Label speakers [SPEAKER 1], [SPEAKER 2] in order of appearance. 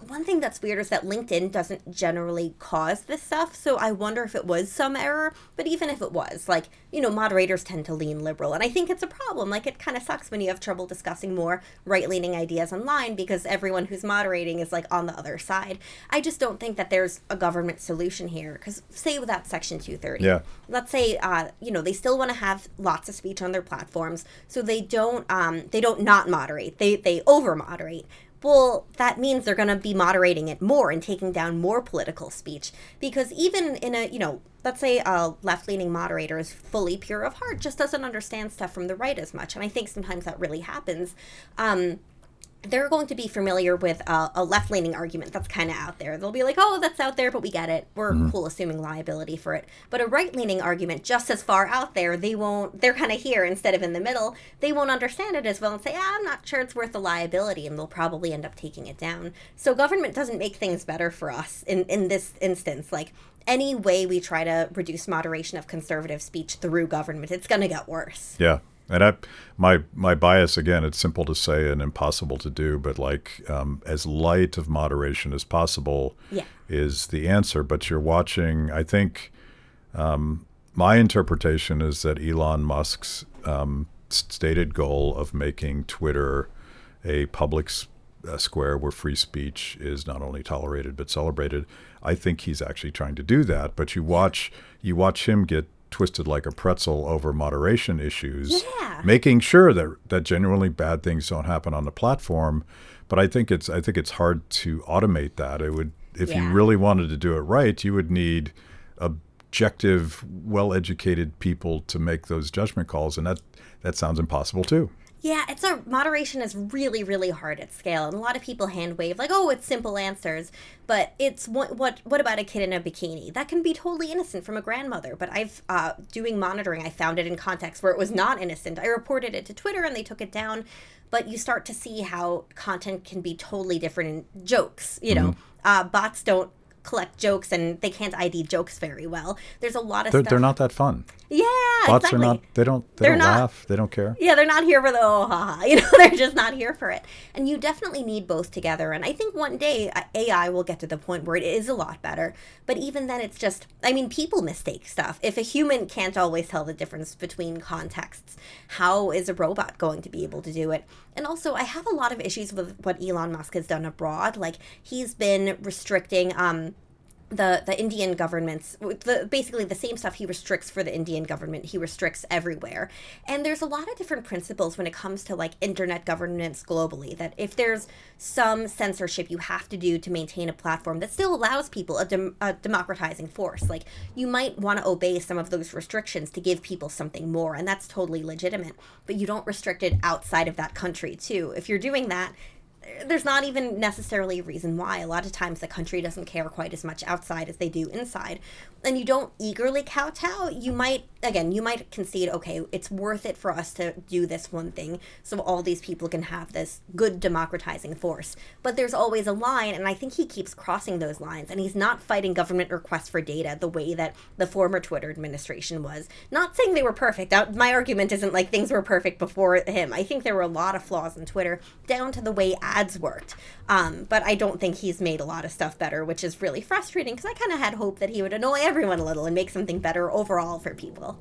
[SPEAKER 1] one thing that's weird is that LinkedIn doesn't generally cause this stuff, so I wonder if it was some error. But even if it was, like, moderators tend to lean liberal, and I think it's a problem. Like, it kind of sucks when you have trouble discussing more right-leaning ideas online because everyone who's moderating is, like, on the other side. I just don't think that there's a government solution here, because say without Section 230, let's say, they still want to have lots of speech on their platforms, so they don't not moderate, they over-moderate. Well, that means they're going to be moderating it more and taking down more political speech. Because even in let's say a left-leaning moderator is fully pure of heart, just doesn't understand stuff from the right as much. And I think sometimes that really happens. They're going to be familiar with a left-leaning argument that's kind of out there. They'll be like, oh, that's out there, but we get it. We're cool assuming liability for it. But a right-leaning argument just as far out there, they're kind of here instead of in the middle. They won't understand it as well and say, I'm not sure it's worth the liability, and they'll probably end up taking it down. So government doesn't make things better for us in this instance. Like, any way we try to reduce moderation of conservative speech through government, it's going to get worse.
[SPEAKER 2] Yeah. And my bias, again, it's simple to say and impossible to do, but as light of moderation as possible is the answer. But you're watching, I think, my interpretation is that Elon Musk's stated goal of making Twitter a public square where free speech is not only tolerated but celebrated. I think he's actually trying to do that. But you watch him get twisted like a pretzel over moderation issues, making sure that genuinely bad things don't happen on the platform. But I think it's hard to automate that. It would, if you really wanted to do it right, you would need objective, well-educated people to make those judgment calls, and that sounds impossible too.
[SPEAKER 1] Yeah, moderation is really, really hard at scale, and a lot of people hand wave like, oh, it's simple answers, but it's what about a kid in a bikini? That can be totally innocent from a grandmother, but doing monitoring, I found it in contexts where it was not innocent. I reported it to Twitter and they took it down, but you start to see how content can be totally different in jokes. Bots don't collect jokes and they can't ID jokes very well. There's a lot of stuff.
[SPEAKER 2] They're not that fun.
[SPEAKER 1] Yeah,
[SPEAKER 2] bots
[SPEAKER 1] exactly.
[SPEAKER 2] are not. They don't laugh. They don't care.
[SPEAKER 1] Yeah, they're not here for the oh ha ha. They're just not here for it. And you definitely need both together. And I think one day AI will get to the point where it is a lot better. But even then, it's just, people mistake stuff. If a human can't always tell the difference between contexts, how is a robot going to be able to do it? And also, I have a lot of issues with what Elon Musk has done abroad. Like, he's been restricting the Indian governments, basically the same stuff he restricts for the Indian government, he restricts everywhere. And there's a lot of different principles when it comes to like internet governance globally, that if there's some censorship you have to do to maintain a platform that still allows people a democratizing force, like you might want to obey some of those restrictions to give people something more, and that's totally legitimate. But you don't restrict it outside of that country too. If you're doing that, there's not even necessarily a reason why. A lot of times the country doesn't care quite as much outside as they do inside. And you don't eagerly kowtow. You might concede, okay, it's worth it for us to do this one thing so all these people can have this good democratizing force. But there's always a line, and I think he keeps crossing those lines. And he's not fighting government requests for data the way that the former Twitter administration was. Not saying they were perfect. My argument isn't like things were perfect before him. I think there were a lot of flaws in Twitter, down to the way ads worked. But I don't think he's made a lot of stuff better, which is really frustrating because I kind of had hope that he would annoy everyone a little and make something better overall for people.